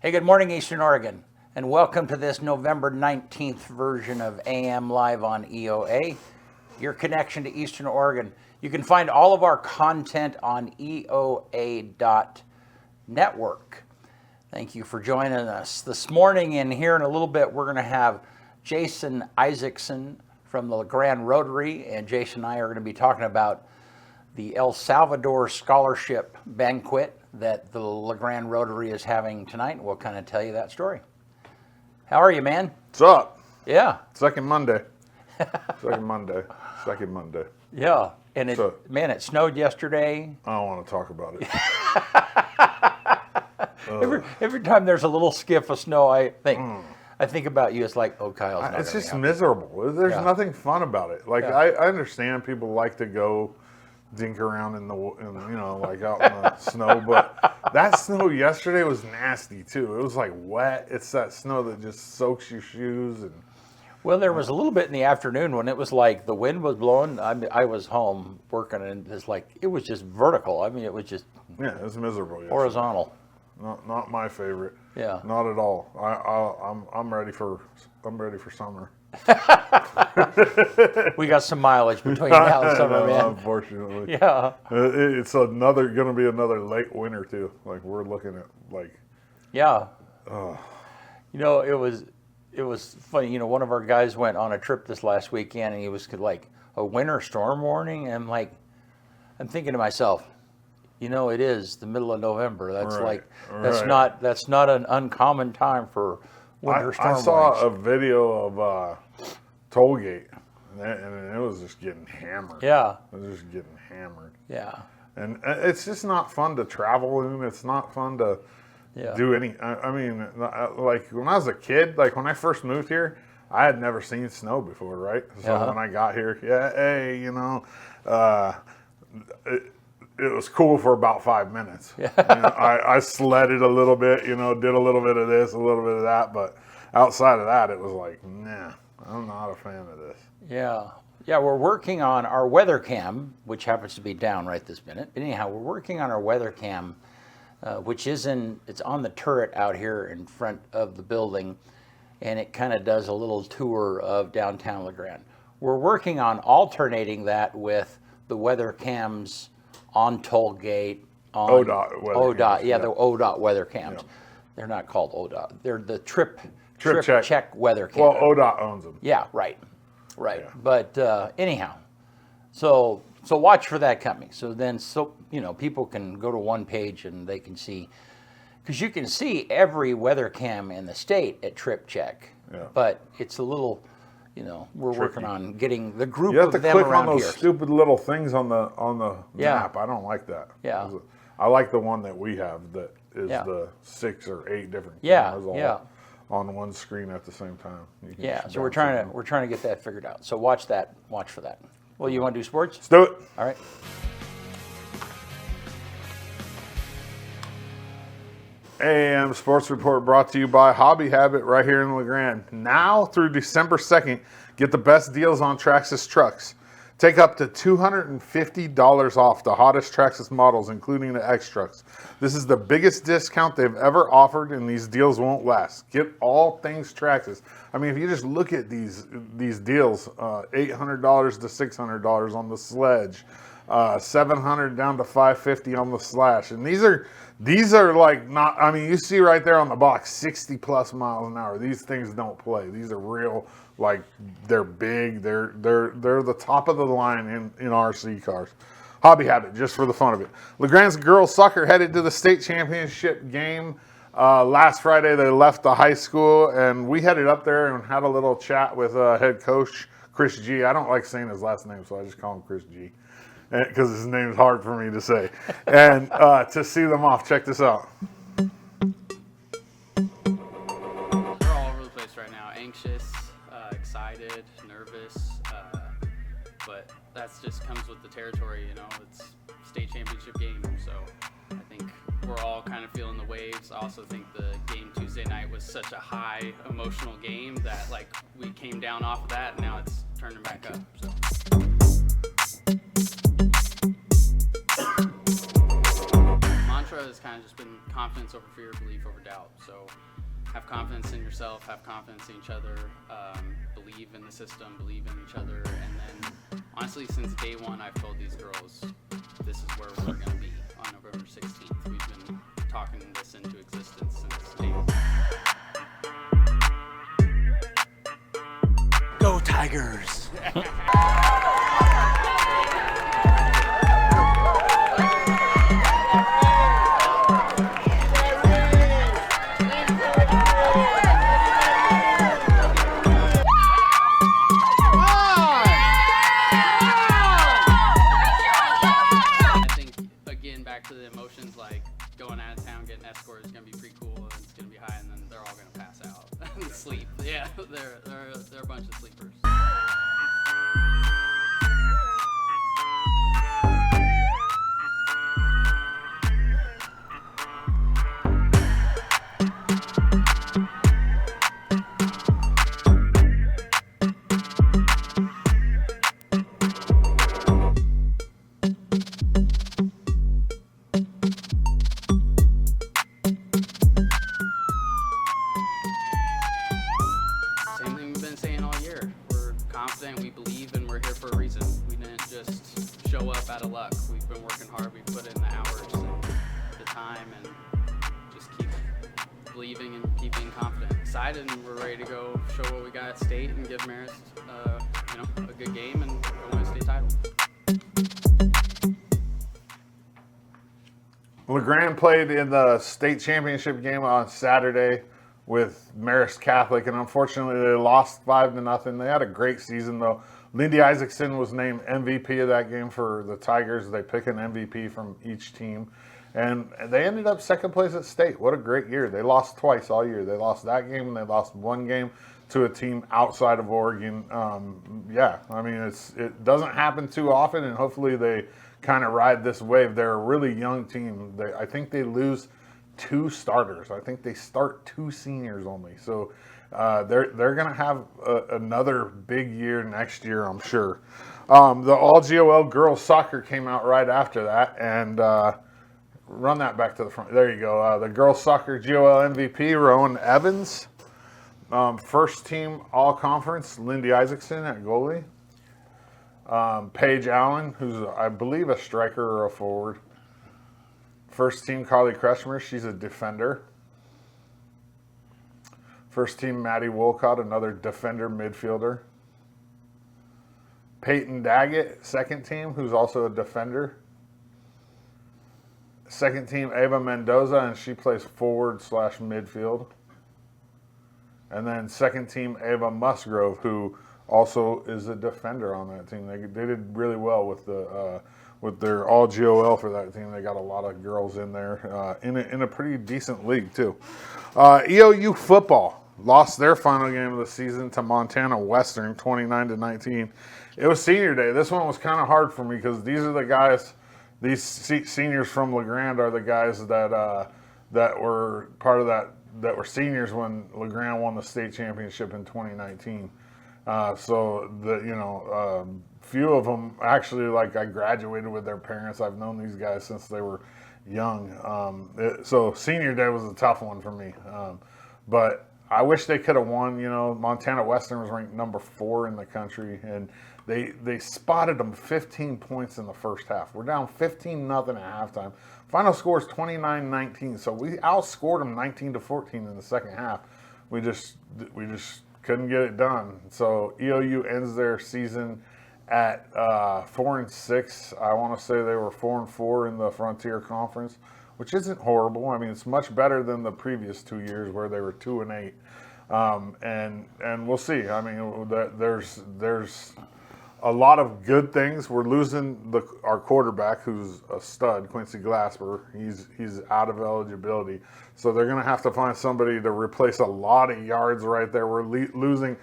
Hey, good morning, Eastern Oregon, and welcome to this November 19th version of AM Live on EOA, your connection to Eastern Oregon. You can find all of our content on EOA.network. Thank you for joining us this morning, and here in a little bit, we're going to have Jason Isaacson from the LeGrand Rotary, and Jason and I are going to be talking about the El Salvador Scholarship Banquet that the LeGrand Rotary is having tonight, and we'll kind of tell you that story. How are you, man? What's up? Yeah. Second Monday. Second Monday. Yeah. And it snowed yesterday. I don't want to talk about it. Every time there's a little skiff of snow, I think about you. It's like, oh, Kyle's not It's just happen. miserable. There's nothing fun about it. Like I understand people like to go dink around in like out in the snow, but that snow yesterday was nasty too. It was like wet. It's that snow that just soaks your shoes. And well, there was a little bit in the afternoon when it was like the wind was blowing. I was home working, and it was just vertical. I mean, it was just it was miserable yesterday. Horizontal. Not my favorite. Yeah. Not at all. I'm ready for summer. We got some mileage between now and summer, man. Unfortunately. Yeah. It's going to be another late winter too. Like we're looking at like. Yeah. It was funny. One of our guys went on a trip this last weekend, and he was like a winter storm warning, and I'm thinking to myself, it is the middle of November. That's that's not an uncommon time for winter storm warnings. I saw a video of Tollgate, and it was just getting hammered. Yeah. It was just getting hammered. Yeah. And it's just not fun to travel in. It's not fun to do any. I mean, like when I was a kid, like when I first moved here, I had never seen snow before, right? So when I got here, it was cool for about 5 minutes. Yeah. I sledded a little bit, did a little bit of this, a little bit of that, but outside of that, it was like, nah, I'm not a fan of this. Yeah. Yeah, we're working on our weather cam, which happens to be down right this minute. But anyhow, we're working on our weather cam, which it's on the turret out here in front of the building, and it kind of does a little tour of downtown LeGrand. We're working on alternating that with the weather cams on Tollgate, on ODOT weather cams. The ODOT weather cams. Yeah. They're not called ODOT. They're the trip check weather cams. Well, ODOT owns them. Yeah, right. Yeah. But anyhow, so watch for that coming. So people can go to one page and they can see, because you can see every weather cam in the state at Trip Check. Yeah. But it's a little. We're working on getting the group of them around here. You have to click on those stupid little things on the map. I don't like that. Yeah. I like the one that we have that is the 6 or 8 different cameras all on one screen at the same time. So we're trying to get that figured out. So watch for that. Well, you want to do sports? Let's do it. All right. AM Sports Report brought to you by Hobby Habit right here in LeGrand. Now through December 2nd, get the best deals on Traxxas trucks. Take up to $250 off the hottest Traxxas models, including the X-Trucks. This is the biggest discount they've ever offered, and these deals won't last. Get all things Traxxas. I mean, if you just look at these deals, $800 to $600 on the Sledge, $700 down to $550 on the Slash, and these are like not. I mean, you see right there on the box, 60 plus miles an hour. These things don't play. These are real. Like they're big. They're the top of the line in RC cars. Hobby Habit, just for the fun of it. LeGrand's girls soccer headed to the state championship game last Friday. They left the high school, and we headed up there and had a little chat with head coach Chris G. I don't like saying his last name, so I just call him Chris G. Because his name's hard for me to say. And to see them off, check this out. We're all over the place right now. Anxious, excited, nervous. But that just comes with the territory, It's state championship game. So I think we're all kind of feeling the waves. I also think the game Tuesday night was such a high emotional game that we came down off of that and now it's turning back up. So. mantra has kind of just been confidence over fear, belief over doubt. So have confidence in yourself, have confidence in each other, believe in the system, believe in each other. And then honestly, since day one, I've told these girls, this is where we're going to be on November 16th. We've been talking this into existence since day one. Go Tigers! To the emotions, like going out of town, getting escorted is gonna be pretty cool, and it's gonna be high, and then they're all gonna pass out and sleep. Yeah, they're a bunch of sleepers. Same thing we've been saying all year. We're confident, we believe, and we're here for a reason. We didn't just show up out of luck. We've been working hard, we put in the hours and the time, and just keep believing and keep being confident. Excited, and we're ready to go show what we got at state and give Marist a good game and go win a state title. LeGrand played in the state championship game on Saturday with Marist Catholic, and unfortunately they lost 5-0. They had a great season though. Lindy Isaacson was named MVP of that game for the Tigers. They pick an MVP from each team, and they ended up second place at state. What a great year. They lost twice all year. They lost that game, and they lost one game to a team outside of Oregon. Yeah, I mean, it doesn't happen too often, and hopefully they kind of ride this wave. They're a really young team. I think they lose 2 starters. I think they start 2 seniors only. So they're going to have another big year next year, I'm sure. The All-GOL girls soccer came out right after that, and run that back to the front. There you go. The girls soccer GOL MVP, Rowan Evans. First team all-conference, Lindy Isaacson at goalie. Paige Allen, who's, I believe, a striker or a forward. First team, Carly Kretschmer, she's a defender. First team, Maddie Wolcott, another defender midfielder. Peyton Daggett, second team, who's also a defender. Second team, Ava Mendoza, and she plays forward/midfield. And then second team, Ava Musgrove, who also is a defender on that team. They did really well with their all-GOL for that team. They got a lot of girls in there in a pretty decent league too. EOU football lost their final game of the season to Montana Western, 29-19. It was senior day. This one was kind of hard for me because these are the guys. These seniors from LeGrand are the guys that were part of that were seniors when LeGrand won the state championship in 2019. So few of them actually, like, I graduated with their parents. I've known these guys since they were young. So senior day was a tough one for me. But I wish they could have won. Montana Western was ranked number 4 in the country, and they spotted them 15 points in the first half. We're down 15-0 at halftime. Final score is 29-19. So we outscored them 19-14 in the second half. We just couldn't get it done. So EOU ends their season at 4-6. I want to say they were 4-4 in the Frontier Conference, which isn't horrible. I mean, it's much better than the previous 2 years where they were 2-8. And we'll see. I mean, there's a lot of good things. We're losing our quarterback, who's a stud, Quincy Glasper. He's out of eligibility, so they're going to have to find somebody to replace a lot of yards right there. We're losing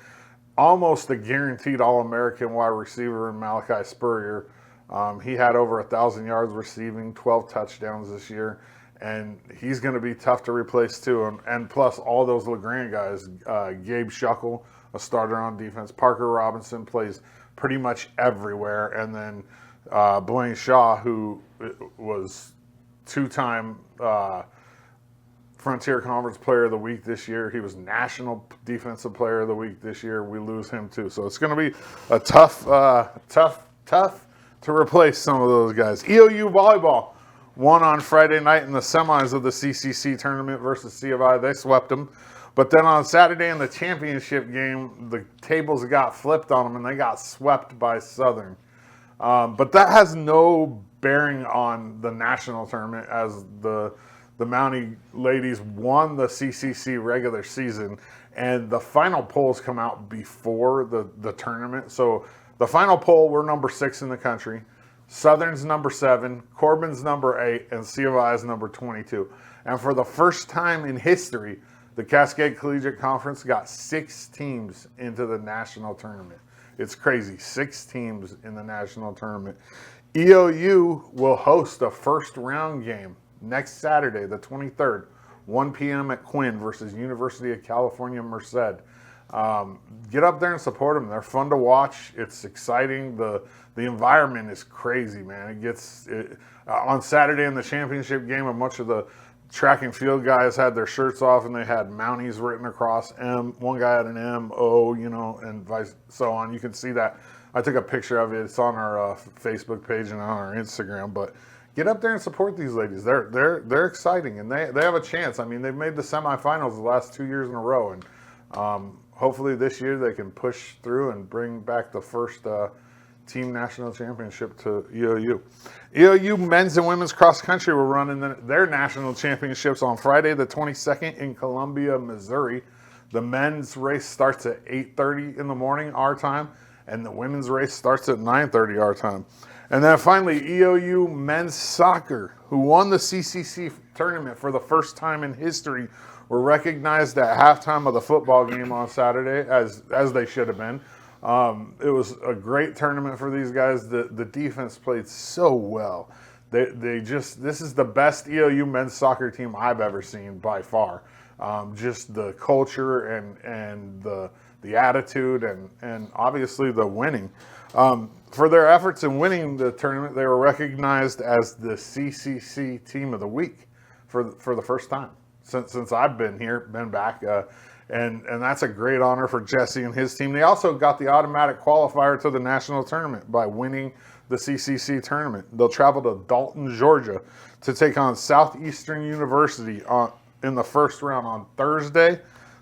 almost a guaranteed All-American wide receiver in Malachi Spurrier. He had over 1,000 yards receiving, 12 touchdowns this year, and he's going to be tough to replace too. And plus all those LeGrand guys, Gabe Shuckle, a starter on defense, Parker Robinson plays pretty much everywhere, and then Blaine Shaw, who was 2-time Frontier Conference Player of the Week this year. He was National Defensive Player of the Week this year. We lose him too. So it's going to be a tough to replace some of those guys. EOU volleyball won on Friday night in the semis of the CCC tournament versus C of I. They swept them. But then on Saturday in the championship game, the tables got flipped on them and they got swept by Southern. But that has no bearing on the national tournament, as the Mountie ladies won the CCC regular season, and the final polls come out before the tournament. So the final poll, we're number 6 in the country. Southern's number 7, Corbin's number 8, and C of I's number 22. And for the first time in history, the Cascade Collegiate Conference got 6 teams into the national tournament. It's crazy, 6 teams in the national tournament. EOU will host a first round game next Saturday, the 23rd, 1 p.m. at Quinn versus University of California, Merced. Get up there and support them. They're fun to watch. It's exciting. The environment is crazy, man. On Saturday in the championship game, a bunch of the track and field guys had their shirts off and they had Mounties written across M. One guy had an M, O, and so on. You can see that. I took a picture of it. It's on our Facebook page and on our Instagram. But get up there and support these ladies. They're exciting and they have a chance. I mean, they've made the semifinals the last 2 years in a row, and hopefully this year they can push through and bring back the first team national championship to EOU. EOU men's and women's cross country will run in their national championships on Friday the 22nd in Columbia, Missouri. The men's race starts at 8:30 in the morning, our time, and the women's race starts at 9:30 our time. And then finally, EOU men's soccer, who won the CCC tournament for the first time in history, were recognized at halftime of the football game on Saturday, as they should have been. It was a great tournament for these guys. The defense played so well. This is the best EOU men's soccer team I've ever seen by far. Just the culture and the attitude and obviously the winning. For their efforts in winning the tournament, they were recognized as the CCC Team of the Week for the first time since I've been back. And that's a great honor for Jesse and his team. They also got the automatic qualifier to the national tournament by winning the CCC tournament. They'll travel to Dalton, Georgia to take on Southeastern University in the first round on Thursday,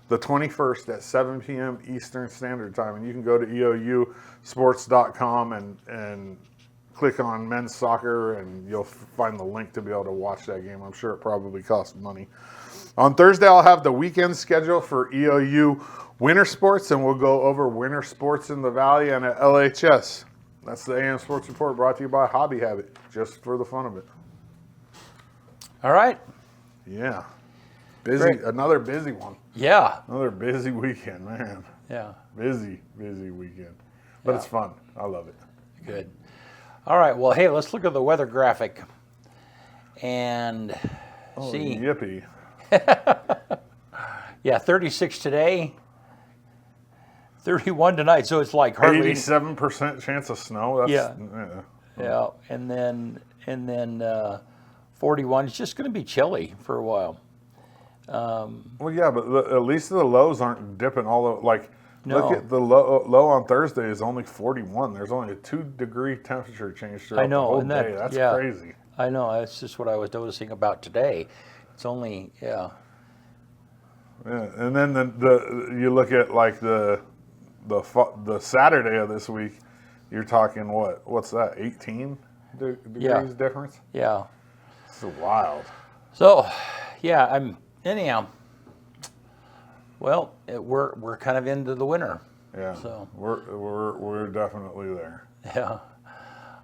the 21st at 7 p.m. Eastern Standard Time. And you can go to eousports.com and click on men's soccer, and you'll find the link to be able to watch that game. I'm sure it probably costs money. On Thursday, I'll have the weekend schedule for EOU winter sports, and we'll go over winter sports in the Valley and at LHS. That's the AM Sports Report brought to you by Hobby Habit, just for the fun of it. All right. Yeah. Busy. Great. Another busy one. Yeah. Another busy weekend, man. Yeah. Busy weekend. But Yeah. it's fun. I love it. Good. All right. Well, hey, let's look at the weather graphic and see. Yippee. Yeah, 36 today, 31 tonight. So it's like hardly 87% chance of snow. That's, yeah, and then 41. It's just going to be chilly for a while. Well, yeah, but at least the lows aren't dipping all over. Like, No. look at the low on Thursday is only 41. There's only a 2-degree temperature change throughout the whole day. That's crazy. I know. That's just what I was noticing about today. It's only, Yeah, and then the you look at like the Saturday of this week, you're talking what's that, 18 degrees difference? Yeah. It's wild. So, yeah, anyhow. Well, we're kind of into the winter. Yeah. So we're definitely there. yeah.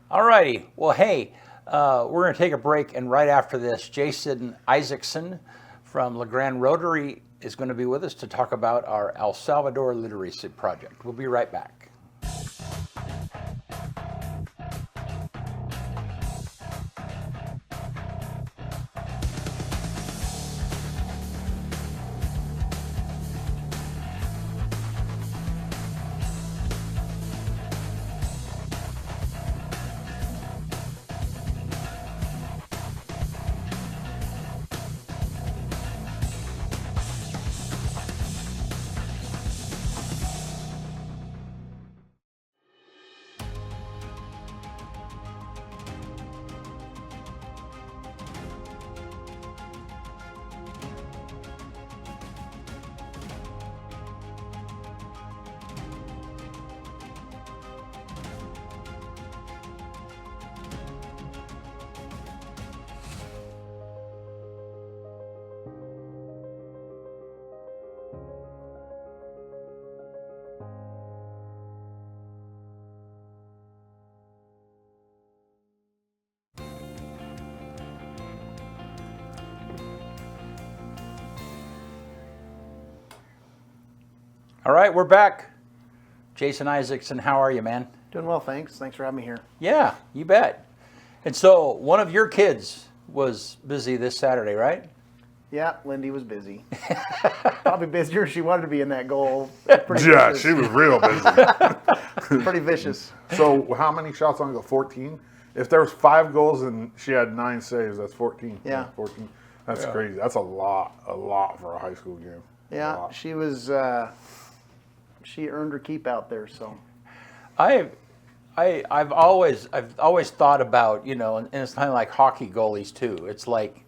All righty. Well, hey, we're going to take a break, and right after this, Jason Isaacson from LeGrand Rotary is going to be with us to talk about our El Salvador Literacy Project. We'll be right back. All right, we're back. Jason Isaacson, how are you, man? Doing well, thanks. Thanks for having me here. Yeah, you bet. And so one of your kids was busy this Saturday, right? Yeah, Lindy was busy. Probably busier. She wanted to be in that goal. Pretty Yeah, vicious. she was real busy. Pretty vicious. So how many shots on goal? 14? If there was 5 goals and she had 9 saves, that's 14. Yeah. 14. That's crazy. That's a lot for a high school game. A Yeah, lot. she was. She earned her keep out there. So I've always thought about, you know, and it's kind of like hockey goalies too. It's like,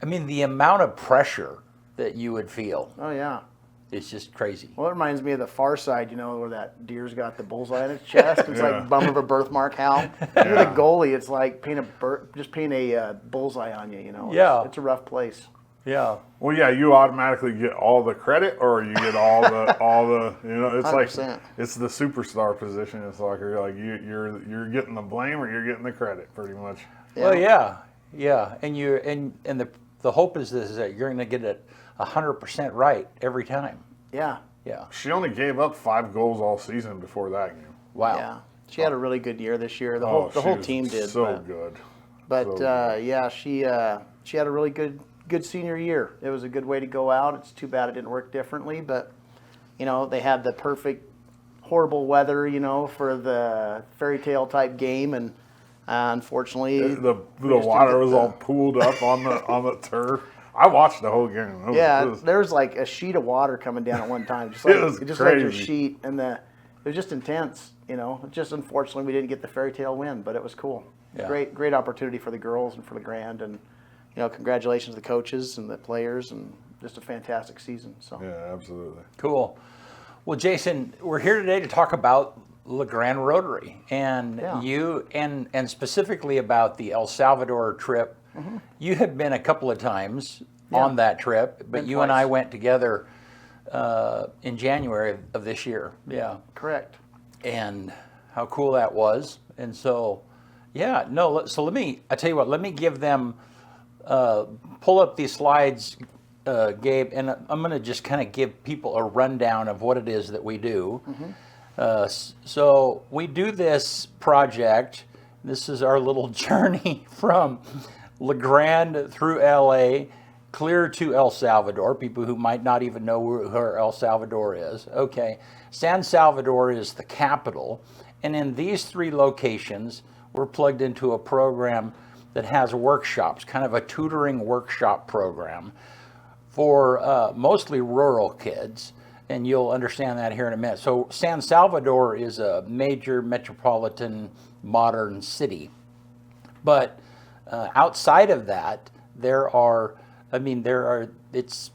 I mean, the amount of pressure that you would feel oh yeah. is just crazy. Well, it reminds me of the Far Side. You know, where that deer's got the bullseye in its chest. It's Yeah. like bum of a birthmark. Hal. You're the goalie. It's like paint a bullseye on you. You know. Yeah. It's a rough place. Yeah. Well, yeah, you automatically get all the credit, or you get all the you know. It's 100%. like it's the superstar position in soccer. Like you're getting the blame or you're getting the credit, pretty much. Well, yeah, and the hope is that you're going to get it 100% right every time. Yeah. Yeah. She only gave up 5 goals all season before that game. Wow. Yeah. She had a really good year this year. The Oh, whole she was team did. so good. But So yeah, she had a really good senior year. It was a good way to go out. It's too bad it didn't work differently, but you know, they had the perfect horrible weather, you know, for the fairy tale type game, and unfortunately The we just water didn't was get all pooled up on the turf. I watched the whole game. yeah, there was like a sheet of water coming down at one time, just It was like a crazy. sheet, and it was just intense, you know. Just unfortunately we didn't get the fairy tale win, but it was cool. Yeah. Great opportunity for the girls and for the Grand, and you know, congratulations to the coaches and the players, and just a fantastic season. So Yeah, absolutely. Cool. Well, Jason, we're here today to talk about LeGrand Rotary and Yeah. you and specifically about the El Salvador trip. You had been a couple of times Yeah. on that trip, but Been you and I twice. went together in January of this year. Yeah. correct. And how cool that was. And so, yeah, no, so I tell you what, let me give them, pull up these slides, Gabe, and I'm going to just kind of give people a rundown of what it is that we do. So we do this project. This is our little journey from LeGrand through LA, clear to El Salvador, people who might not even know where El Salvador is. Okay, San Salvador is the capital, and in these 3 locations, we're plugged into a program that has workshops, kind of a tutoring workshop program for mostly rural kids, and you'll understand that here in a minute. So San Salvador is a major metropolitan modern city, but outside of that, it's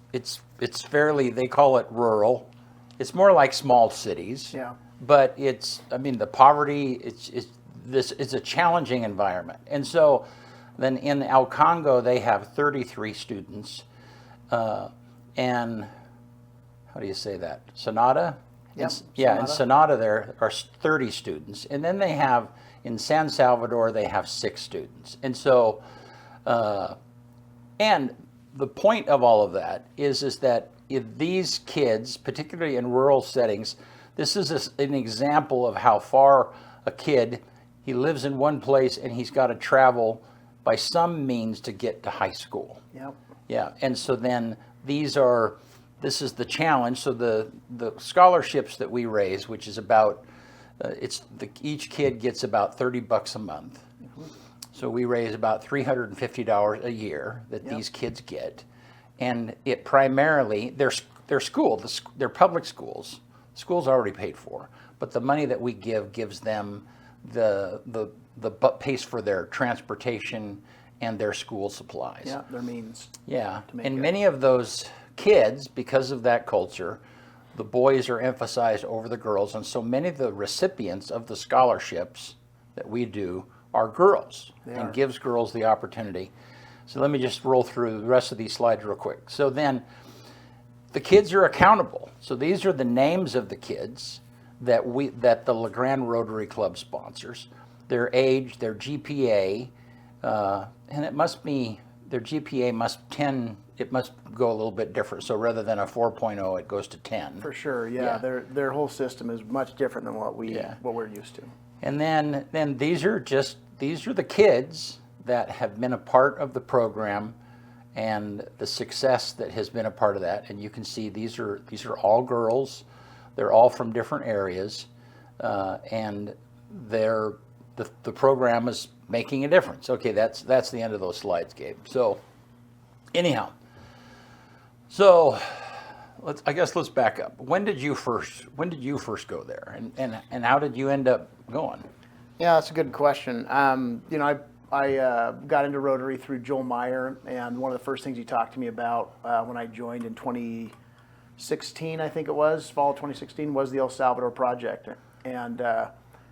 fairly, they call it rural. It's more like small cities. Yeah. But the poverty, it's a challenging environment. And so then in El Congo, they have 33 students. And how do you say that? Sonata? Yep, Yeah, in Sonata. Sonata there are 30 students. And then they have, in San Salvador, they have 6 students. And so, and the point of all of that is that if these kids, particularly in rural settings, this is an example of how far a kid, he lives in one place and he's got to travel by some means to get to high school. Yep. Yeah, and so then this is the challenge. So the scholarships that we raise, which is about, each kid gets about $30 a month. So we raise about $350 a year that these kids get, and it primarily their public schools. School's already paid for, but the money that we gives them the pays for their transportation and their school supplies. Yeah, their means. Yeah, make and it. many of those kids, because of that culture, the boys are emphasized over the girls, and so many of the recipients of the scholarships that we do are girls, and gives girls the opportunity. So let me just roll through the rest of these slides real quick. So then the kids are accountable. So these are the names of the kids that the LeGrand Rotary Club sponsors, their age, their GPA, and their GPA must 10 go a little bit different. So rather than a 4.0, it goes to 10. For sure, yeah. Yeah. Their whole system is much different than what Yeah. we're used to. And then these are the kids that have been a part of the program and the success that has been a part of that. And you can see these are all girls. They're all from different areas, and the program is making a difference. Okay, that's the end of those slides, Gabe. So anyhow, I guess let's back up. When did you first go there, and how did you end up going? Yeah, that's a good question. I got into Rotary through Joel Meyer, and one of the first things he talked to me about when I joined in 2016, I think it was, fall of 2016, was the El Salvador project. And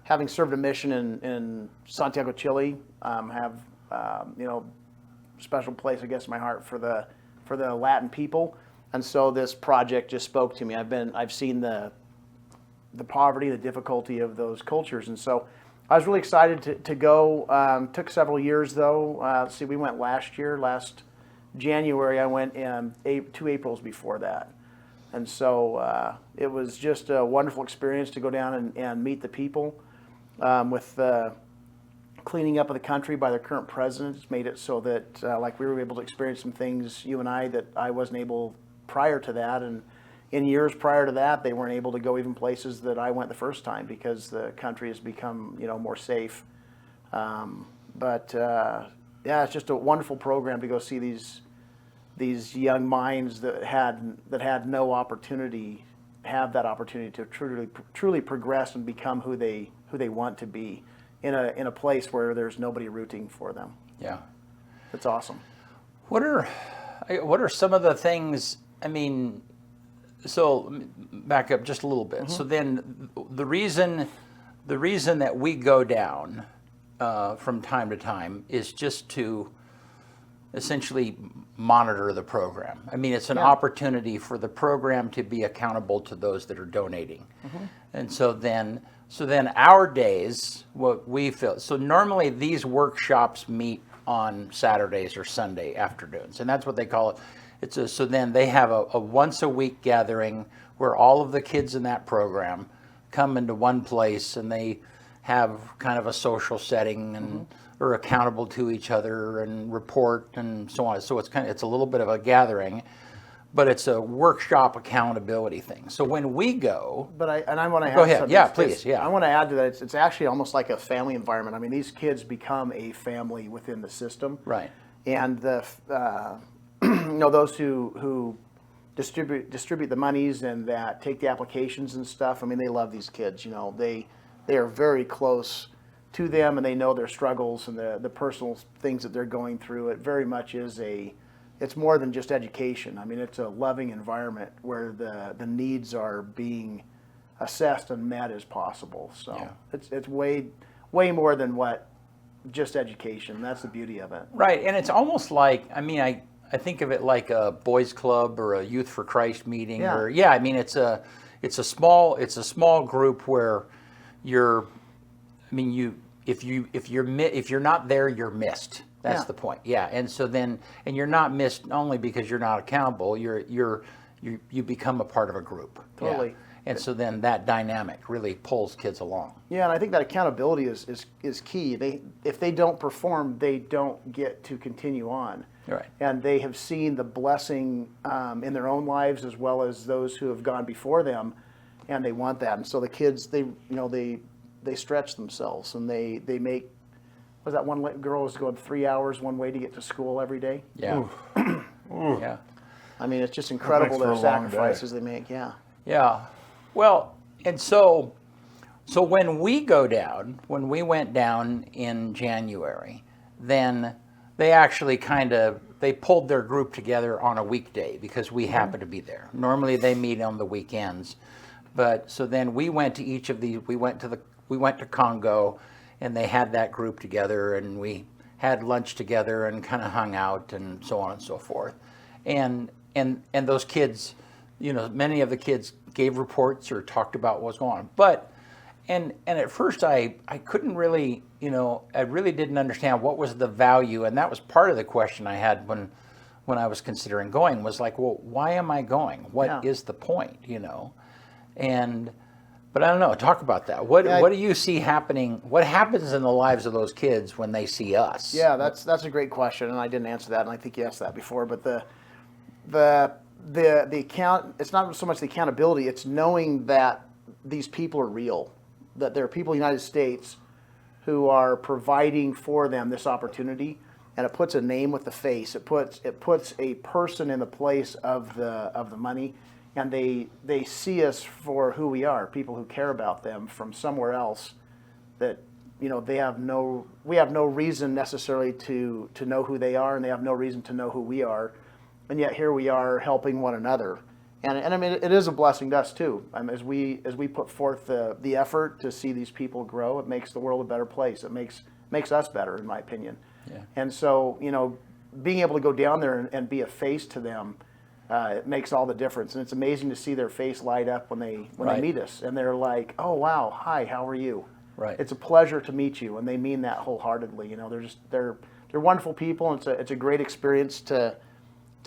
having served a mission in Santiago, Chile, have special place, I guess, in my heart for the Latin people. And so this project just spoke to me. I've seen the poverty, the difficulty of those cultures, and so I was really excited to go. Took several years though. We went last January. I went 2 Aprils before that, and so it was just a wonderful experience to go down and meet the people. With cleaning up of the country by the current president, it's made it so that we were able to experience some things, you and I, that I wasn't able prior to that, and in years prior to that, they weren't able to go even places that I went the first time because the country has become, more safe. It's just a wonderful program to go see these young minds that had no opportunity, have that opportunity to truly progress and become who they want to be in a place where there's nobody rooting for them. Yeah, It's awesome. What are some of the things? I mean, so back up just a little bit. So then the reason that we go down from time to time is just to essentially monitor the program. I mean, it's an opportunity for the program to be accountable to those that are donating. And so then our days, what we feel, so normally these workshops meet on Saturdays or Sunday afternoons, and that's what they call it. So then they have a once a week gathering where all of the kids in that program come into one place, and they have kind of a social setting and are accountable to each other and report and so on. So it's a little bit of a gathering, but it's a workshop accountability thing. So when we go, I want to go ahead. Yeah, please. Yeah, I want to add to that. It's actually almost like a family environment. I mean, these kids become a family within the system. Right. And the those who distribute the monies and that take the applications and stuff. I mean, they love these kids. They are very close to them, and they know their struggles and the personal things that they're going through. It very much is it's more than just education. I mean, it's a loving environment where the needs are being assessed and met as possible. So it's way more than what just education. That's the beauty of it. Right, and it's almost like, I mean, I think of it like a boys club or a Youth for Christ meeting. Yeah. I mean, it's a small group where if you're not there, you're missed. That's the point. Yeah, and so then, and you're not missed only because you're not accountable. You become a part of a group. Totally. Yeah. And so then that dynamic really pulls kids along. Yeah, and I think that accountability is key. If they don't perform, they don't get to continue on. Right. And they have seen the blessing in their own lives as well as those who have gone before them, and they want that. And so the kids, they stretch themselves, and they make. Was that one girl was going 3 hours one way to get to school every day? Yeah. Yeah. I mean, it's just incredible That the makes for a long sacrifices they make. Yeah. Yeah. Well, and so when we when we went down in January, then they actually they pulled their group together on a weekday because we happened to be there. Normally they meet on the weekends, but so then we went to each of these. We went to Congo, and they had that group together, and we had lunch together and kind of hung out and so on and so forth, and those kids, many of the kids gave reports or talked about what was going on, but and at first I couldn't really, I really didn't understand what was the value, and that was part of the question I had when when I was considering going was like, well, why am I going? What is Yeah. the point, And but I don't know. Talk about that. What do you see happening? What happens in the lives of those kids when they see us? Yeah, that's a great question, and I didn't answer that, and I think you asked that before. But the account, it's not so much the accountability, it's knowing that these people are real, that there are people in the United States who are providing for them this opportunity, and it puts a name with the face. It puts a person in the place of the money, and they see us for who we are, people who care about them from somewhere else that we have no reason necessarily to know who they are, and they have no reason to know who we are, and yet here we are helping one another, and I mean it is a blessing to us too. As we put forth the effort to see these people grow, it makes the world a better place. It makes us better, in my opinion. Yeah. And so being able to go down there and be a face to them, it makes all the difference, and it's amazing to see their face light up when they meet us, and they're like, "Oh wow, hi, how are you?" Right. It's a pleasure to meet you, and they mean that wholeheartedly. They're wonderful people, and it's a great experience to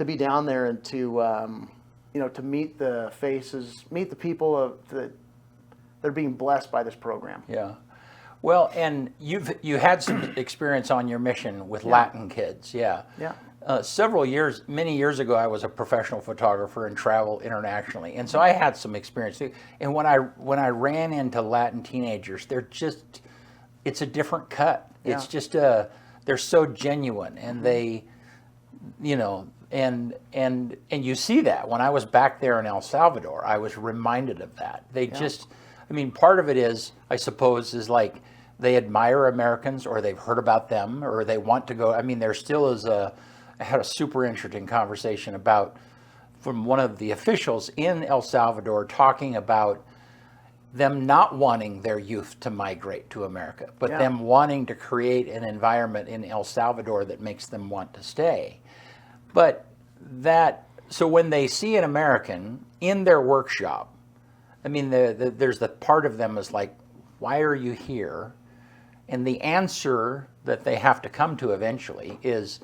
be down there and to meet the faces, meet the people that they're being blessed by this program. Yeah. Well, and you had some experience on your mission with Latin kids. Yeah. Yeah. Many years ago, I was a professional photographer and traveled internationally, and so I had some experience too. And when I ran into Latin teenagers, it's a different cut. Yeah. It's just they're so genuine, and they, and you see that. When I was back there in El Salvador, I was reminded of that. Part of it is, I suppose, is like they admire Americans, or they've heard about them, or they want to go. I mean, there still is I had a super interesting conversation from one of the officials in El Salvador talking about them not wanting their youth to migrate to America, but them wanting to create an environment in El Salvador that makes them want to stay. So when they see an American in their workshop, I mean, there's the part of them is like, why are you here? And the answer that they have to come to eventually is,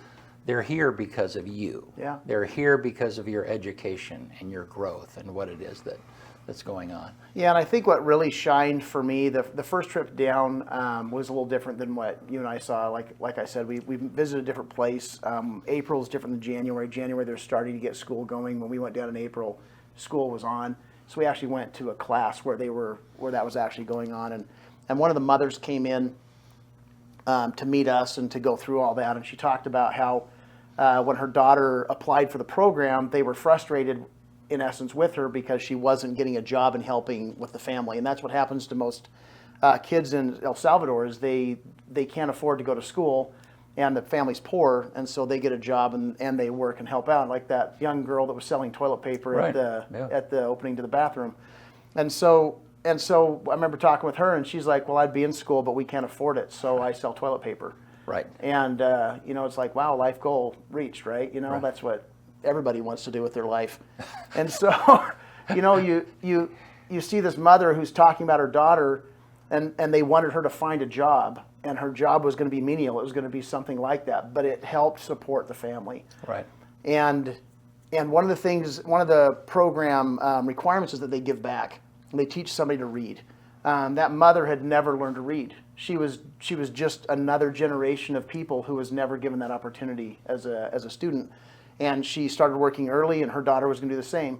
they're here because of you. Yeah. They're here because of your education and your growth and what it is that's going on. Yeah, and I think what really shined for me, the first trip down was a little different than what you and I saw. Like I said, we visited a different place. April is different than January. January, they're starting to get school going. When we went down in April, school was on. So we actually went to a class where that was actually going on. And one of the mothers came in to meet us and to go through all that. And she talked about how when her daughter applied for the program, they were frustrated, in essence, with her because she wasn't getting a job and helping with the family. And that's what happens to most kids in El Salvador is they can't afford to go to school, and the family's poor, and so they get a job and they work and help out, like that young girl that was selling toilet paper Right. at the opening to the bathroom. And so I remember talking with her, and she's like, well, I'd be in school, but we can't afford it, so I sell toilet paper. Right. And, it's like, wow, life goal reached, right? Right. That's what everybody wants to do with their life. And so, you see this mother who's talking about her daughter, and they wanted her to find a job, and her job was going to be menial. It was going to be something like that, but it helped support the family. Right. And one of the program requirements is that they give back. And they teach somebody to read. That mother had never learned to read. She was just another generation of people who was never given that opportunity as a student. And she started working early, and her daughter was going to do the same.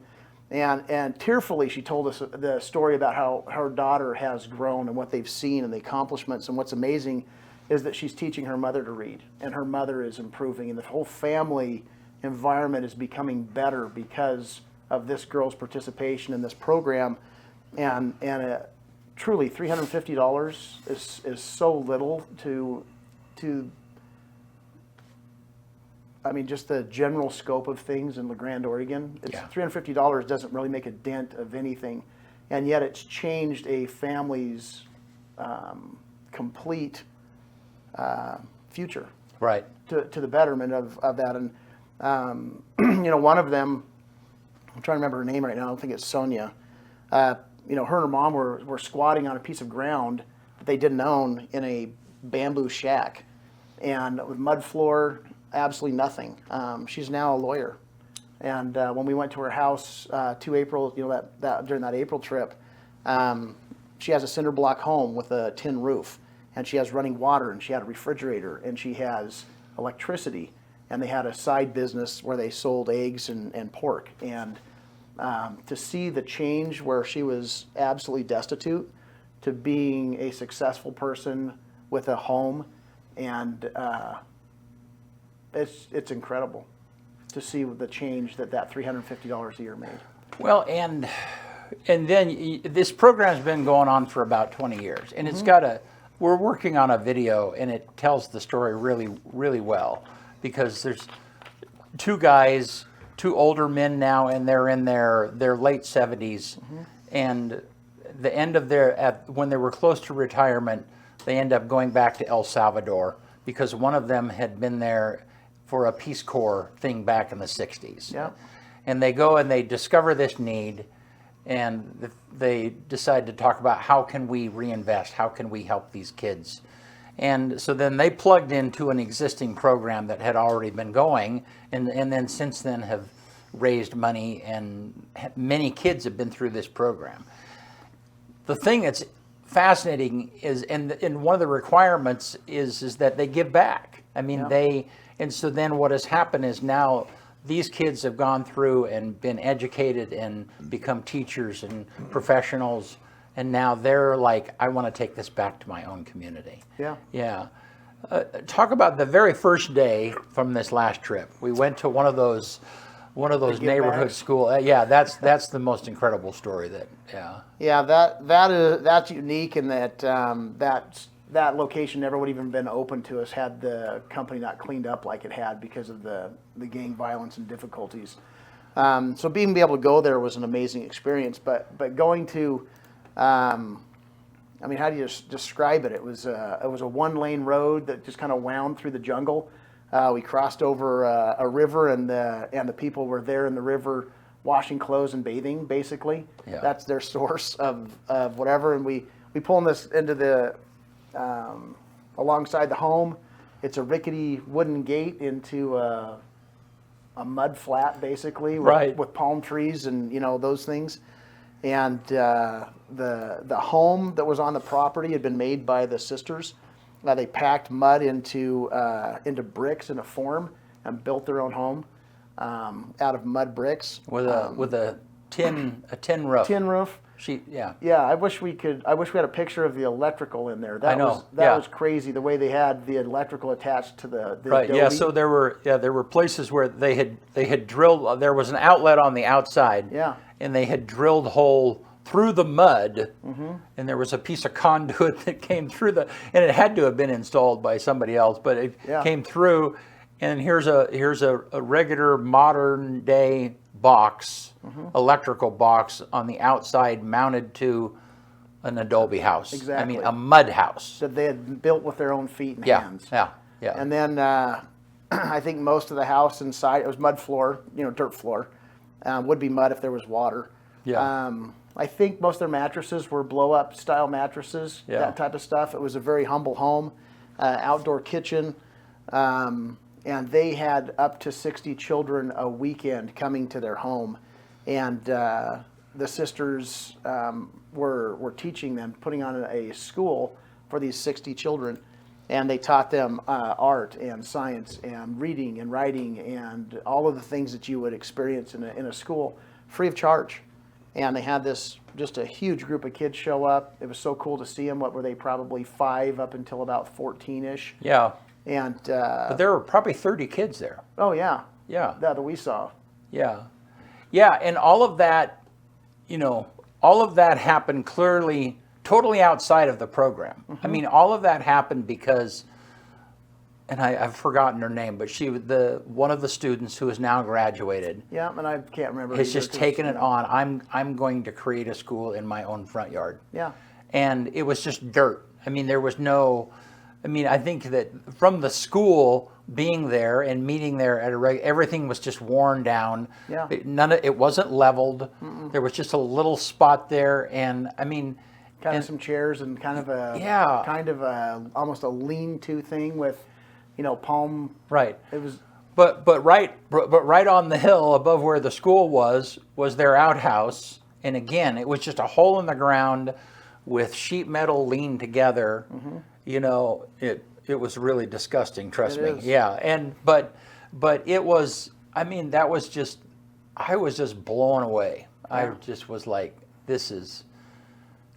And tearfully, she told us the story about how her daughter has grown and what they've seen and the accomplishments. And what's amazing is that she's teaching her mother to read, and her mother is improving, and the whole family environment is becoming better because of this girl's participation in this program. And truly, $350 is so little to just the general scope of things in La Grande, Oregon. $350 doesn't really make a dent of anything, and yet it's changed a family's complete future. Right. To the betterment of that. And one of them, I'm trying to remember her name right now. I don't think it's Sonia. Her and her mom were squatting on a piece of ground that they didn't own in a bamboo shack, and with mud floor, absolutely nothing. She's now a lawyer. And when we went to her house 2 April, that during that April trip, she has a cinder block home with a tin roof, and she has running water, and she had a refrigerator, and she has electricity, and they had a side business where they sold eggs and pork. And to see the change where she was absolutely destitute to being a successful person with a home, and it's incredible to see the change that $350 a year made. Well, and then this program's been going on for about 20 years, and it's got we're working on a video, and it tells the story really, really well, because there's two guys, two older men now, and they're in their late 70s, and the end of when they were close to retirement, they end up going back to El Salvador because one of them had been there for a Peace Corps thing back in the 60s. Yeah. And they go and they discover this need, and they decide to talk about how can we reinvest, how can we help these kids. And so then they plugged into an existing program that had already been going, and then since then have raised money, and many kids have been through this program. The thing that's fascinating is, and one of the requirements is that they give back. I mean, and so then what has happened is now these kids have gone through and been educated and become teachers and professionals, and now they're like, I want to take this back to my own community. Yeah. Yeah. Talk about the very first day from this last trip. We went to one of those neighborhood school. That's the most incredible story. That's unique in that that location never would even been open to us had the company not cleaned up like it had because of the gang violence and difficulties. So being able to go there was an amazing experience. But going to, how do you describe it? It was a 1-lane road that just kind of wound through the jungle. We crossed over a river, and the people were there in the river washing clothes and bathing. Basically, that's their source of whatever. And we pull this into the alongside the home. It's a rickety wooden gate into a mud flat, basically, with palm trees and those things. And the home that was on the property had been made by the sisters. They packed mud into bricks in a form and built their own home out of mud bricks with a tin roof. Tin roof. I wish we had a picture of the electrical in there. That was crazy, the way they had the electrical attached to the right. adobe. Yeah. So there were places where they had drilled. There was an outlet on the outside. Yeah. And they had drilled a hole through the mud, and there was a piece of conduit that came through and it had to have been installed by somebody else, but it came through. And here's a regular modern day box, electrical box on the outside mounted to an adobe house. Exactly. I mean, a mud house that they had built with their own feet and hands. Yeah. And then I think most of the house inside, it was mud floor, dirt floor. Would be mud if there was water. Yeah. I think most of their mattresses were blow-up style mattresses, that type of stuff. It was a very humble home, outdoor kitchen, and they had up to 60 children a weekend coming to their home. And the sisters were teaching them, putting on a school for these 60 children. And they taught them art and science and reading and writing and all of the things that you would experience in a school, free of charge. And they had just a huge group of kids show up. It was so cool to see them. What were they, probably 5 up until about 14-ish? Yeah. And but there were probably 30 kids there. Oh, yeah. Yeah. That we saw. Yeah. Yeah, and all of that happened clearly totally outside of the program. I mean, all of that happened because, and I've forgotten her name, but one of the students who has now graduated. Yeah, and I can't remember. Has just taken it on. I'm going to create a school in my own front yard. Yeah. And it was just dirt. I mean, there was no. I mean, I think that from the school being there and meeting there at everything was just worn down. Yeah. It wasn't leveled. There was just a little spot there, and I mean. Kind of some chairs and kind of a almost a lean-to thing with palm. Right. It was. But right on the hill above where the school was their outhouse, and again, it was just a hole in the ground with sheet metal leaned together. It was really disgusting. Trust It me. is. Yeah, and but it was. I mean, that was just. I was just blown away. I just was like, this is.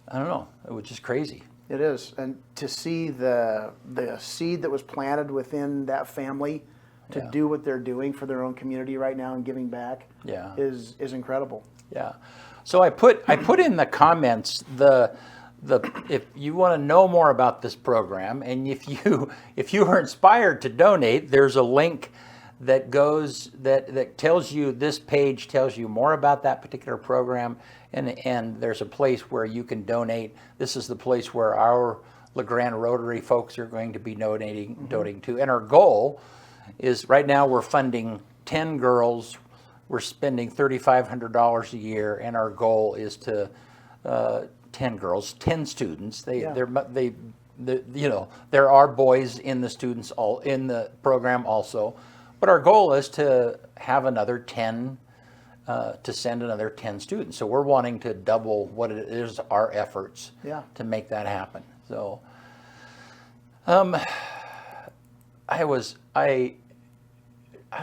I don't know. It was just crazy. It is, and to see the seed that was planted within that family to do what they're doing for their own community right now and giving back is incredible. Yeah. So I put in the comments the if you want to know more about this program, and if you are inspired to donate, there's a link that goes that tells you, this page tells you more about that particular program, and there's a place where you can donate. This is the place where our LeGrand Rotary folks are going to be donating to, and our goal is, right now we're funding 10 girls. We're spending $3,500 a year, and our goal is to 10 girls, 10 students. There are boys in the students all in the program also, but our goal is to have another 10, to send another 10 students. So we're wanting to double what it is, our efforts to make that happen. So I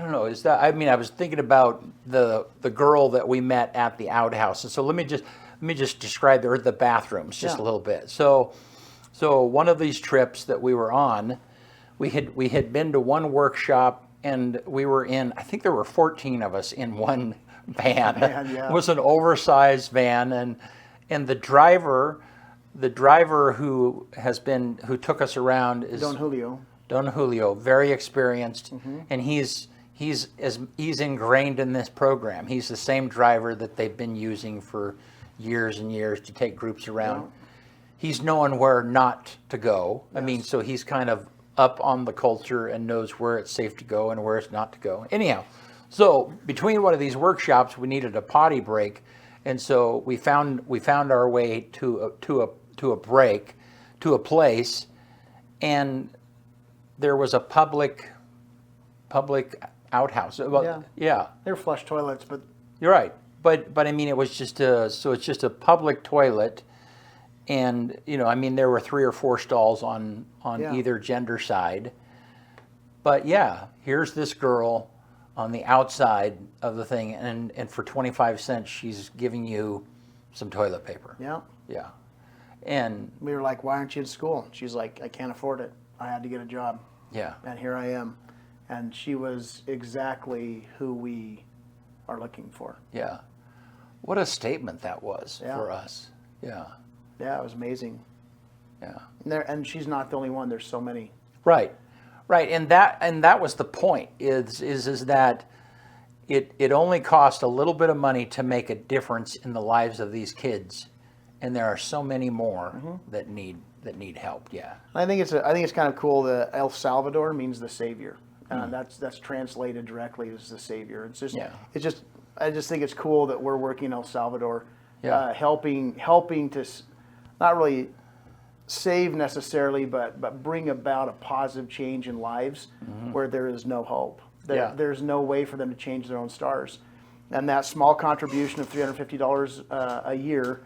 don't know. I was thinking about the girl that we met at the outhouse, and so let me just describe the bathrooms just a little bit. So one of these trips that we were on, we had been to one workshop, and we were in. I think there were 14 of us in one van. It was an oversized van, and the driver who took us around is Don Julio, very experienced, and he's ingrained in this program. He's the same driver that they've been using for years and years to take groups around. Yeah. He's knowing where not to go. Yes. I mean, so he's kind of up on the culture and knows where it's safe to go and where it's not to go. Anyhow, so between one of these workshops, we needed a potty break, and so we found our way to a place, and there was a public outhouse. Yeah. They were flush toilets, but you're right. But I mean, it was just it's just a public toilet, and there were 3 or 4 stalls on either gender side. But here's this girl on the outside of the thing, and for 25 cents, she's giving you some toilet paper. Yeah. Yeah. And we were like, "Why aren't you in school?" She's like, "I can't afford it. I had to get a job." Yeah. And here I am. And she was exactly who we are looking for. Yeah. What a statement that was for us. Yeah. Yeah, it was amazing. Yeah. And she's not the only one. There's so many. Right. Right. And that was the point, is that it only cost a little bit of money to make a difference in the lives of these kids. And there are so many more that need help. Yeah. I think it's kind of cool that El Salvador means the Savior. That's translated directly as the Savior. It's just I just think it's cool that we're working in El Salvador, helping to not really save necessarily, but bring about a positive change in lives where there is no hope. There's no way for them to change their own stars, and that small contribution of $350 a year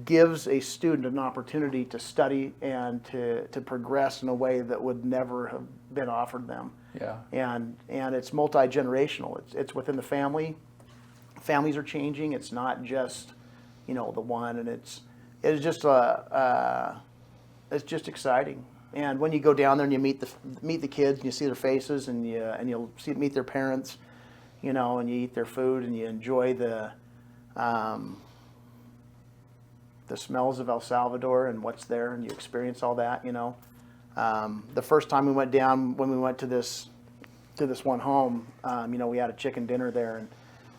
gives a student an opportunity to study and to progress in a way that would never have been offered them. Yeah. And it's multi-generational. It's within the family. Families are changing. It's not just, the one, and it's just exciting. And when you go down there and you meet the kids and you see their faces and you'll meet their parents, and you eat their food and you enjoy the smells of El Salvador and what's there, and you experience all that. The first time we went down, when we went to this one home, we had a chicken dinner there, and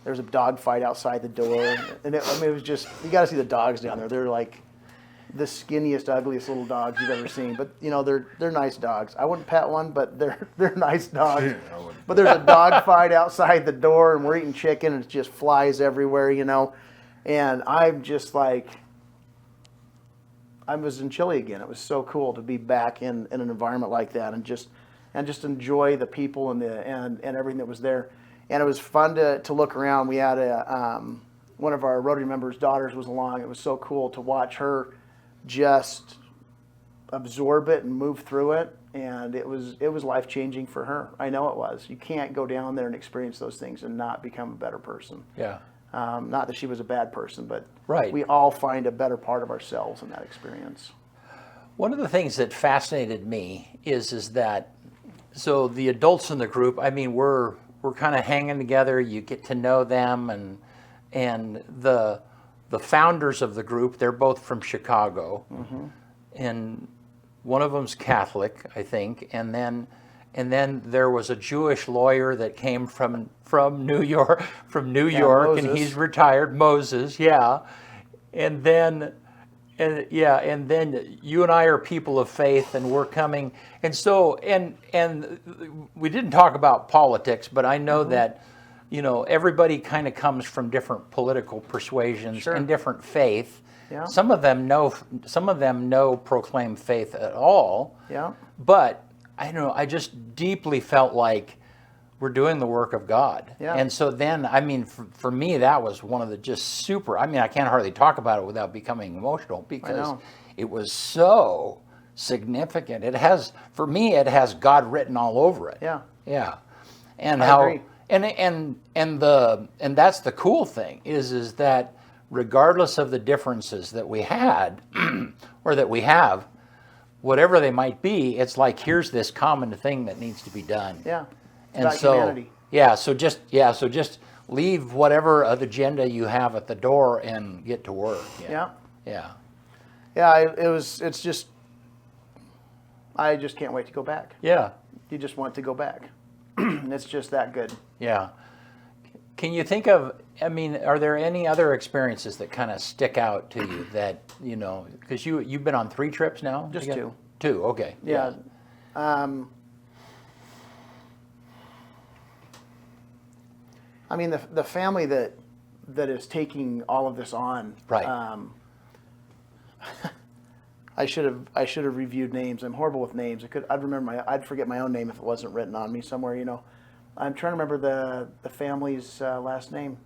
there was a dog fight outside the door, and it was just, you got to see the dogs down there. They're like the skinniest, ugliest little dogs you've ever seen, but they're nice dogs. I wouldn't pet one, but they're nice dogs. But there's a dog fight outside the door, and we're eating chicken, and it just flies everywhere, and I'm just like, I was in Chile again. It was so cool to be back in an environment like that, and and just enjoy the people and everything that was there. And it was fun to look around. We had one of our Rotary members' daughters was along. It was so cool to watch her just absorb it and move through it. And it was life-changing for her. I know it was. You can't go down there and experience those things and not become a better person. Yeah. Not that she was a bad person, but Right. we all find a better part of ourselves in that experience. One of the things that fascinated me is that, so the adults in the group, I mean, we're kind of hanging together. You get to know them, and the founders of the group, they're both from Chicago, and one of them's Catholic, I think, and then there was a Jewish lawyer that came from New York, and Moses. he's retired, Moses, yeah, and then you and I are people of faith, and we're coming, and so and we didn't talk about politics, but I know that, you know, everybody kind of comes from different political persuasions Sure. and different faith. Yeah. Some of them no proclaim faith at all. Yeah. But I don't know, I just deeply felt like we're doing the work of God. Yeah. And so then, I mean, for me, that was one of the just super, I mean, I can't hardly talk about it without becoming emotional because know. it was so significant. It has, for me, it has God written all over it. Yeah. Yeah. And I how, agree. and that's the cool thing is that regardless of the differences that we had or that we have, whatever they might be, it's like, here's this common thing that needs to be done. Yeah. It's And about so, humanity. so just leave whatever agenda you have at the door and get to work. Yeah. Yeah. Yeah. It's just, I just can't wait to go back. Yeah. You just want to go back. It's just that good. Yeah. Can you think of, I mean, are there any other experiences that kind of stick out to you that, you know, because you've been on 3 trips now? Just together? 2. 2, okay. Yeah. I mean, the family that is taking all of this on. Right. I should have reviewed names. I'm horrible with names. I'd forget my own name if it wasn't written on me somewhere. You know, I'm trying to remember the family's last name.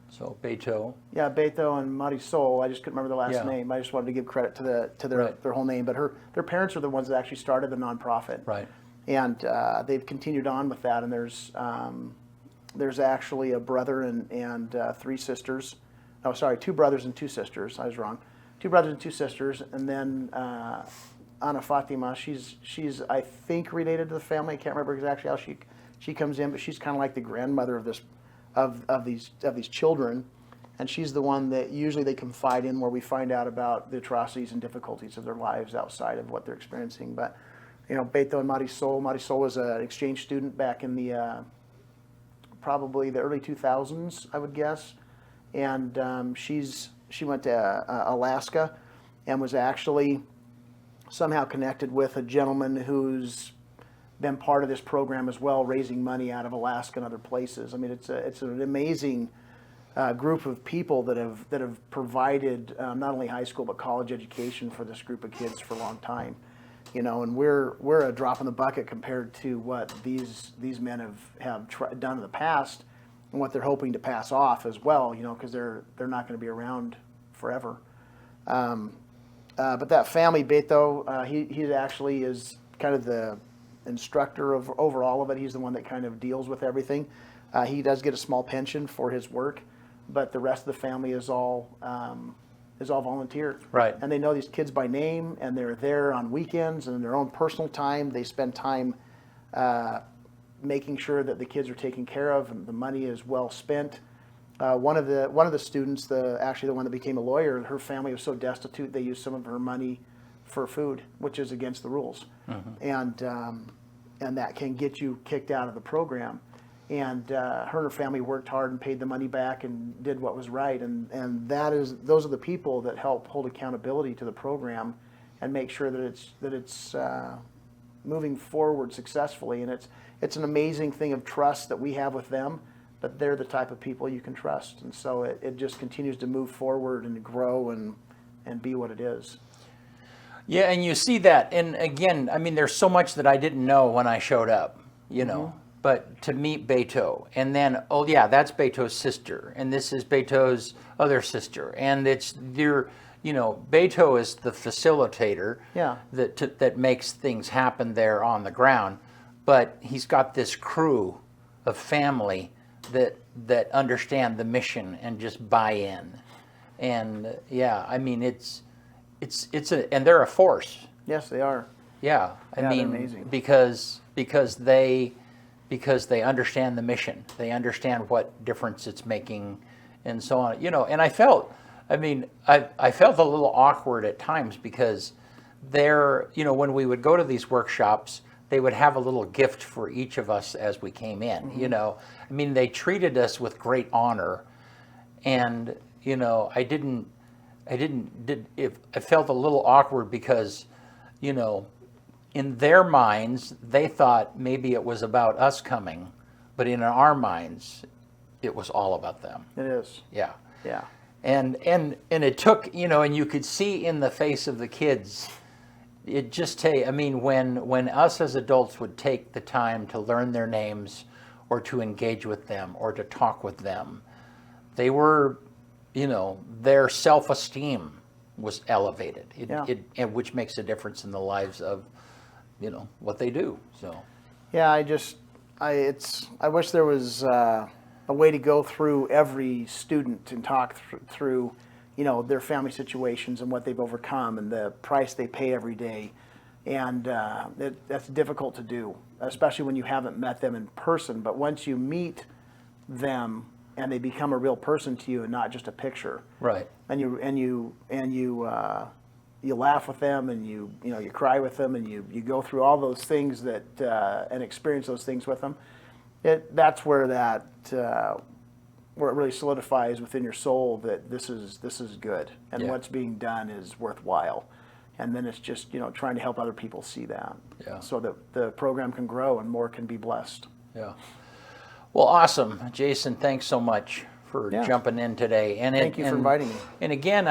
So Beto. Yeah, Beto and Marisol. I just couldn't remember the last Yeah. name. I just wanted to give credit to their Right. their whole name. But their parents are the ones that actually started the nonprofit. Right. And they've continued on with that. And there's actually a brother and 3 sisters. Oh, sorry, 2 brothers and 2 sisters. I was wrong. 2 brothers and 2 sisters. And then Ana Fatima. She's I think related to the family. I can't remember exactly how she comes in, but she's kind of like the grandmother of this. Of these children, and she's the one that usually they confide in, where we find out about the atrocities and difficulties of their lives outside of what they're experiencing. But you know, Beto and Marisol was an exchange student back in the probably the early 2000s, I would guess, and she went to Alaska and was actually somehow connected with a gentleman who's been part of this program as well, raising money out of Alaska and other places. I mean, it's an amazing group of people that have provided not only high school but college education for this group of kids for a long time. You know, and we're a drop in the bucket compared to what these men have done in the past and what they're hoping to pass off as well. You know, because they're not going to be around forever. But that family, Beto, he actually is kind of the instructor over all of it. He's the one that kind of deals with everything. He does get a small pension for his work, but the rest of the family is all volunteer. Right. And they know these kids by name, and they're there on weekends and in their own personal time. They spend time making sure that the kids are taken care of and the money is well spent. One of the students, actually the one that became a lawyer, her family was so destitute they used some of her money for food, which is against the rules. And that can get you kicked out of the program. And her and her family worked hard and paid the money back and did what was right. And those are the people that help hold accountability to the program and make sure that it's moving forward successfully. And it's an amazing thing of trust that we have with them, but they're the type of people you can trust. And so it just continues to move forward and grow and be what it is. Yeah, and you see that. And again, I mean, there's so much that I didn't know when I showed up, you know. But to meet Beto, and then, oh yeah, that's Beto's sister, and this is Beto's other sister, and it's your, you know, Beto is the facilitator Yeah. that makes things happen there on the ground, but he's got this crew of family that understand the mission and just buy in, and yeah, I mean it's and they're a force. Yes, they are. Yeah, I Yeah, they're mean amazing. because they understand the mission. They understand what difference it's making and so on. You know, and I felt a little awkward at times because they're, you know, when we would go to these workshops, they would have a little gift for each of us as we came in, you know. I mean, they treated us with great honor, and, you know, I felt a little awkward because, you know, in their minds, they thought maybe it was about us coming, but in our minds, it was all about them. It is. Yeah. Yeah. And it took, you know, and you could see in the face of the kids, it just I mean, when us as adults would take the time to learn their names or to engage with them or to talk with them, they were, you know, their self-esteem was elevated, Yeah. and which makes a difference in the lives of, you know, what they do. So Yeah, I wish there was a way to go through every student and talk through, you know, their family situations and what they've overcome and the price they pay every day. And that's difficult to do, especially when you haven't met them in person. But once you meet them and they become a real person to you and not just a picture, right. and you laugh with them, and you cry with them, and you go through all those things that and experience those things with them. That's where where it really solidifies within your soul that this is good, and Yeah. what's being done is worthwhile. And then it's just, you know, trying to help other people see that, Yeah. so that the program can grow and more can be blessed. Yeah. Well, awesome, Jason. Thanks so much for Yeah. jumping in today. And Thank you for inviting me. And again,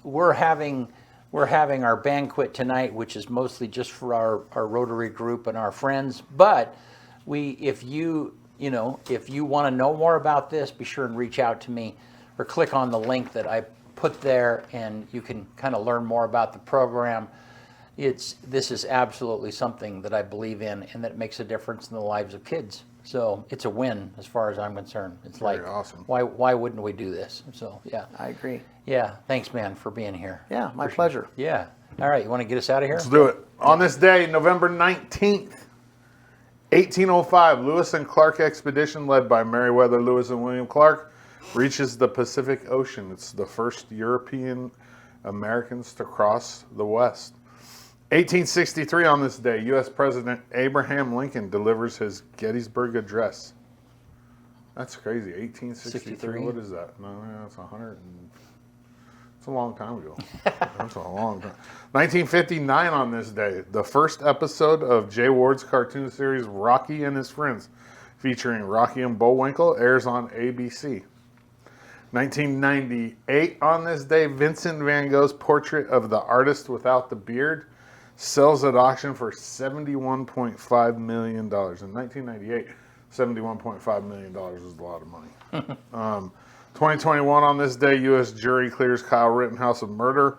we're having our banquet tonight, which is mostly just for our Rotary group and our friends. But if you want to know more about this, be sure and reach out to me or click on the link that I put there, and you can kind of learn more about the program. This is absolutely something that I believe in, and that makes a difference in the lives of kids. So it's a win as far as I'm concerned. It's Very like, awesome. why wouldn't we do this? So yeah. I agree. Yeah, thanks, man, for being here. Yeah, my pleasure. Yeah. All right, you want to get us out of here? Let's do it. On this day, November 19th, 1805, Lewis and Clark expedition led by Meriwether Lewis and William Clark reaches the Pacific Ocean. It's the first European Americans to cross the West. 1863, on this day, U.S. President Abraham Lincoln delivers his Gettysburg Address. That's crazy. 1863. 63? What is that? No, that's 100. It's a long time ago. That's a long time. 1959, on this day, the first episode of Jay Ward's cartoon series Rocky and His Friends, featuring Rocky and Bullwinkle, airs on ABC. 1998, on this day, Vincent van Gogh's portrait of the artist without the beard sells at auction for $71.5 million. In 1998, $71.5 million is a lot of money. 2021, on this day, U.S. jury clears Kyle Rittenhouse of murder.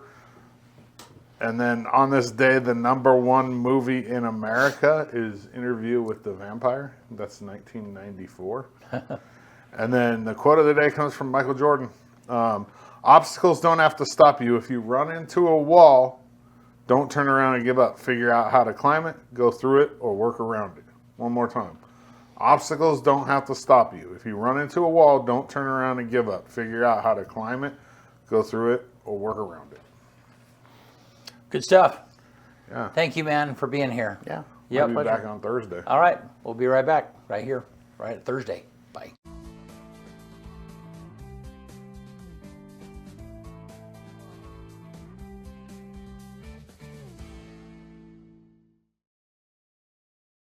And then on this day, the #1 movie in America is Interview with the Vampire. That's 1994. And then the quote of the day comes from Michael Jordan. Obstacles don't have to stop you. If you run into a wall, don't turn around and give up. Figure out how to climb it, go through it, or work around it. One more time. Obstacles don't have to stop you. If you run into a wall, don't turn around and give up. Figure out how to climb it, go through it, or work around it. Good stuff. Yeah. Thank you, man, for being here. Yeah. Yep. I'll be back on Thursday. All right. We'll be right back right here, right at Thursday. Bye.